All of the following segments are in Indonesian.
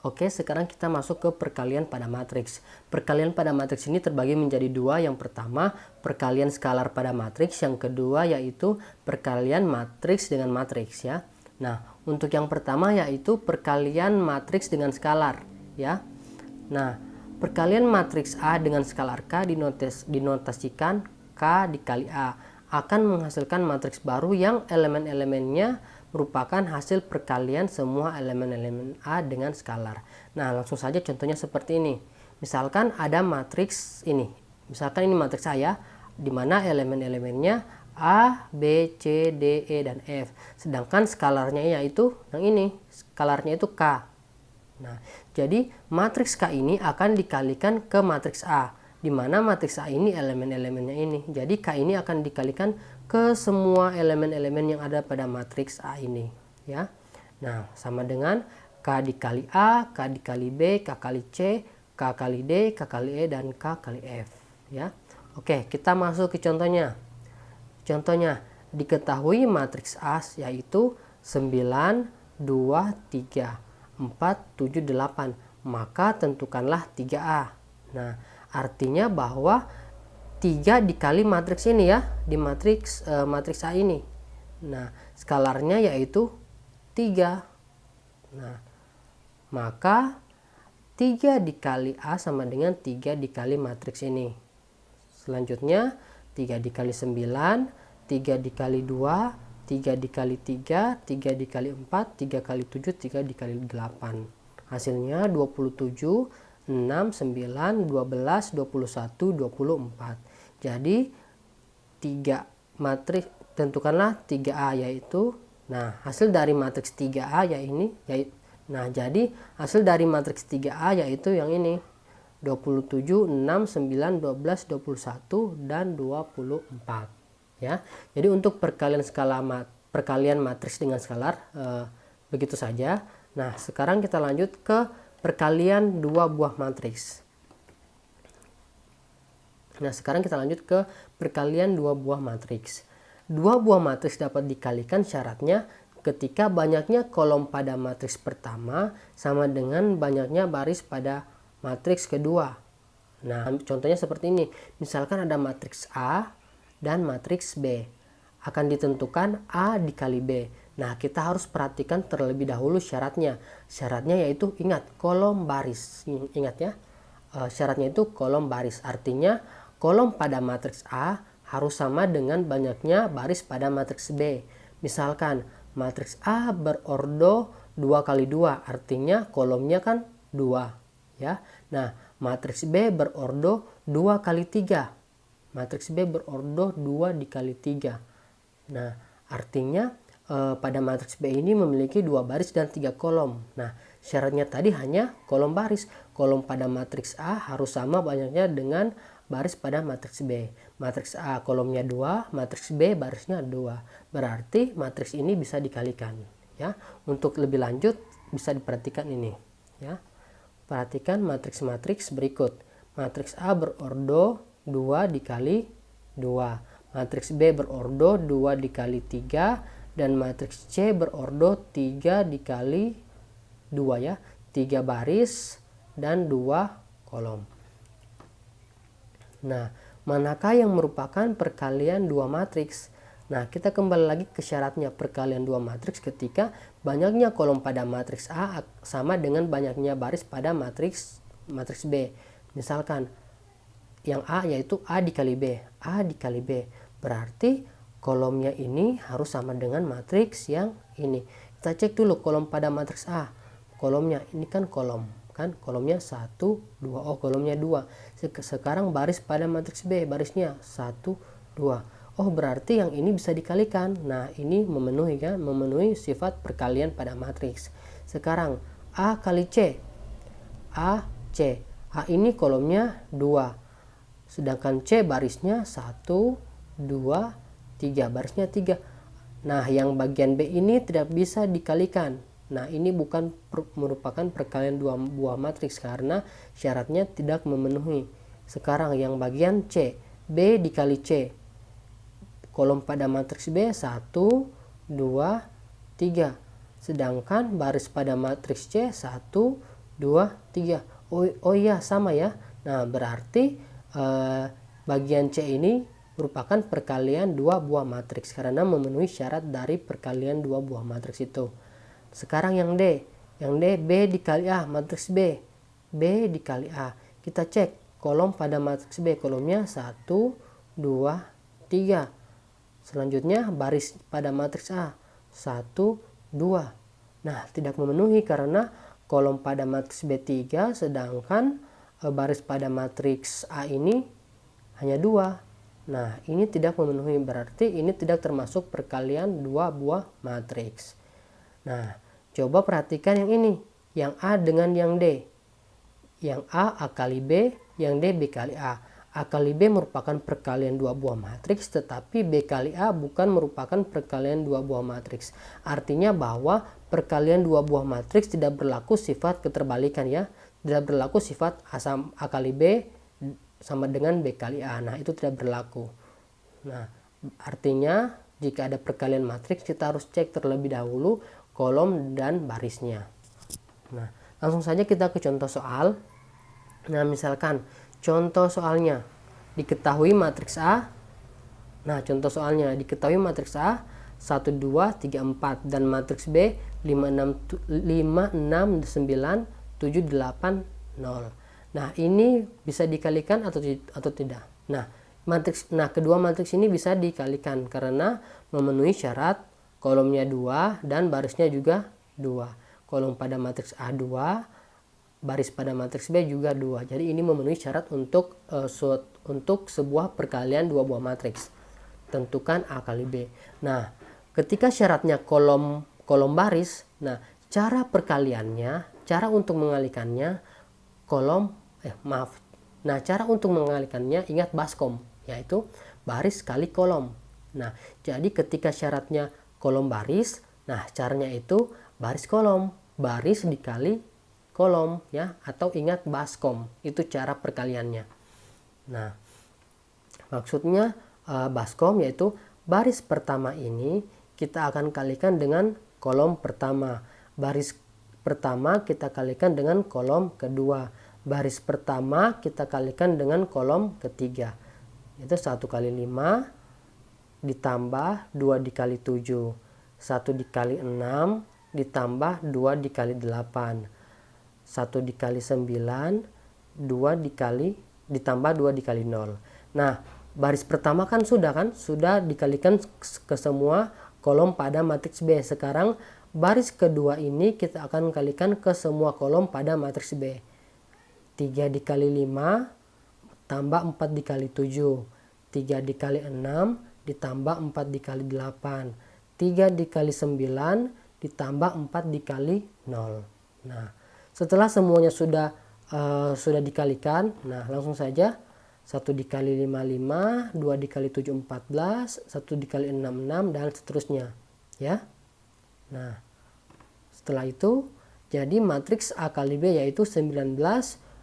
Oke, sekarang kita masuk ke perkalian pada matriks. Perkalian pada matriks ini terbagi menjadi dua. Yang pertama, perkalian skalar pada matriks. Yang kedua, yaitu perkalian matriks dengan matriks ya. Nah, untuk yang pertama yaitu perkalian matriks dengan skalar ya. Nah, perkalian matriks A dengan skalar K dinotasikan K dikali A akan menghasilkan matriks baru yang elemen-elemennya merupakan hasil perkalian semua elemen-elemen A dengan skalar. Nah, langsung saja contohnya seperti ini. Misalkan ada matriks ini. Misalkan ini matriks A ya, di mana elemen-elemennya A, B, C, D, E, dan F. Sedangkan skalarnya yaitu yang ini, skalarnya itu K. Nah, jadi matriks K ini akan dikalikan ke matriks A, di mana matriks A ini elemen-elemennya ini. Jadi K ini akan dikalikan ke semua elemen-elemen yang ada pada matriks A ini ya. Nah, sama dengan K dikali A, K dikali B, K kali C, K kali D, K kali E, dan K kali F ya. Oke, kita masuk ke contohnya. Contohnya, diketahui matriks A yaitu 9, 2, 3, 4, 7, 8. Maka tentukanlah 3A. Nah, artinya bahwa 3 dikali matriks ini ya, di matriks A ini. Nah, skalarnya yaitu 3. Nah, maka 3 dikali A sama dengan 3 dikali matriks ini. Selanjutnya 3 dikali 9, 3 dikali 2, 3 dikali 3, 3 dikali 4, 3 kali 7, 3 dikali 8. Hasilnya 27, 6, 9, 12, 21, 24. Jadi 3 matriks, tentukanlah 3A yaitu, nah hasil dari matriks 3A ya ini, nah jadi hasil dari matriks 3A yaitu yang ini, 27, 6, 9, 12, 21, dan 24 ya. Jadi untuk perkalian matriks dengan skalar begitu saja. Nah, sekarang kita lanjut ke perkalian dua buah matriks. Nah, sekarang kita lanjut ke perkalian dua buah matriks. Dua buah matriks dapat dikalikan syaratnya ketika banyaknya kolom pada matriks pertama sama dengan banyaknya baris pada matriks kedua. Nah, contohnya seperti ini. Misalkan ada matriks A dan matriks B. Akan ditentukan A dikali B. Nah, kita harus perhatikan terlebih dahulu syaratnya. Syaratnya yaitu, ingat, kolom baris. Ingat ya, syaratnya itu kolom baris. Artinya kolom pada matriks A harus sama dengan banyaknya baris pada matriks B. Misalkan matriks A berordo 2 kali 2, artinya kolomnya kan 2 ya. Nah, matriks B berordo 2 kali 3. Matriks B berordo 2 dikali 3. Nah, artinya pada matriks B ini memiliki 2 baris dan 3 kolom. Nah, syaratnya tadi hanya kolom baris. Kolom pada matriks A harus sama banyaknya dengan baris pada matriks B. Matriks A kolomnya 2, matriks B barisnya 2. Berarti matriks ini bisa dikalikan ya. Untuk lebih lanjut bisa diperhatikan ini ya. Perhatikan matriks-matriks berikut. Matriks A berordo 2 dikali 2. Matriks B berordo 2 dikali 3. Dan matriks C berordo 3 dikali 2 ya. 3 baris dan 2 kolom. Nah, manakah yang merupakan perkalian dua matriks? Nah, kita kembali lagi ke syaratnya. Perkalian dua matriks ketika banyaknya kolom pada matriks A sama dengan banyaknya baris pada matriks B. Misalkan yang A yaitu A dikali B. A dikali B. Berarti kolomnya ini harus sama dengan matriks yang ini. Kita cek dulu kolom pada matriks A. Kolomnya ini kan kolomnya 1, 2. Oh, kolomnya 2. Sekarang baris pada matriks B, barisnya 1, 2. Oh, berarti yang ini bisa dikalikan. Nah, ini memenuhi kan, memenuhi sifat perkalian pada matriks. Sekarang A kali C. A, C. A ini kolomnya 2. Sedangkan C barisnya 1, 2, 3. Barisnya 3. Nah, yang bagian B ini tidak bisa dikalikan. Nah, ini bukan merupakan perkalian dua buah matriks karena syaratnya tidak memenuhi. Sekarang yang bagian C, B dikali C. Kolom pada matriks B 1, 2, 3. Sedangkan baris pada matriks C 1, 2, 3. Oh iya, sama ya. Nah, berarti bagian C ini merupakan perkalian dua buah matriks karena memenuhi syarat dari perkalian dua buah matriks itu. Sekarang yang D. Yang D, B dikali A, matriks B. B dikali A. Kita cek kolom pada matriks B. Kolomnya 1, 2, 3. Selanjutnya baris pada matriks A. 1, 2. Nah, tidak memenuhi karena kolom pada matriks B3 sedangkan baris pada matriks A ini hanya 2. Nah, ini tidak memenuhi, berarti ini tidak termasuk perkalian dua buah matriks. Nah, coba perhatikan yang ini, yang A dengan yang D. Yang A kali B, yang D B kali A. A kali B merupakan perkalian dua buah matriks, tetapi B kali A bukan merupakan perkalian dua buah matriks. Artinya bahwa perkalian dua buah matriks tidak berlaku sifat keterbalikan ya. Tidak berlaku sifat A kali B sama dengan B kali A. Nah, itu tidak berlaku. Nah, artinya jika ada perkalian matriks kita harus cek terlebih dahulu kolom dan barisnya. Nah, langsung saja kita ke contoh soal. Nah, misalkan contoh soalnya diketahui matriks A. Nah, contoh soalnya diketahui matriks A 1, 2, 3, 4 dan matriks B 5, 6, 9, 7, 8, 0. Nah, ini bisa dikalikan atau tidak. Nah, kedua matriks ini bisa dikalikan karena memenuhi syarat kolomnya 2 dan barisnya juga 2. Kolom pada matriks A 2, baris pada matriks B juga 2. Jadi ini memenuhi syarat untuk sebuah perkalian dua buah matriks. Tentukan A kali B. Nah, ketika syaratnya kolom baris, nah cara perkaliannya, cara untuk mengalikannya cara untuk mengalikannya ingat baskom, yaitu baris kali kolom. Nah, jadi ketika syaratnya kolom baris, nah caranya itu baris kolom, baris dikali kolom ya, atau ingat baskom, itu cara perkaliannya. Nah, maksudnya baskom yaitu baris pertama ini kita akan kalikan dengan kolom pertama, baris pertama kita kalikan dengan kolom kedua, baris pertama kita kalikan dengan kolom ketiga. Itu 1 kali 5 ditambah 2 dikali 7, 1 dikali 6 ditambah 2 dikali 8, 1 dikali 9, 2 dikali ditambah 2 dikali 0. Nah, baris pertama kan sudah dikalikan ke semua kolom pada matriks B. Sekarang baris kedua ini kita akan kalikan ke semua kolom pada matriks B. 3 dikali 5 tambah 4 dikali 7, 3 dikali 6 ditambah 4 dikali 8, 3 dikali 9 ditambah 4 dikali 0. Nah, setelah semuanya sudah dikalikan, nah langsung saja 1 dikali 5 5, 2 dikali 7 14, 1 dikali 6 6 dan seterusnya ya. Nah, setelah itu jadi matriks A kali B yaitu 19,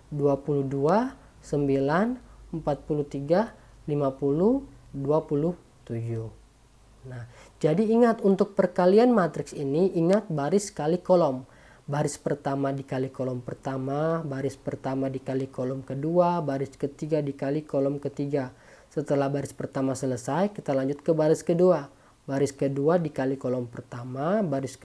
22, 9, 43, 50, 27. Nah, jadi ingat untuk perkalian matriks ini, ingat baris kali kolom. Baris pertama dikali kolom pertama, baris pertama dikali kolom kedua, baris ketiga dikali kolom ketiga. Setelah baris pertama selesai, kita lanjut ke baris kedua. Baris kedua dikali kolom pertama, baris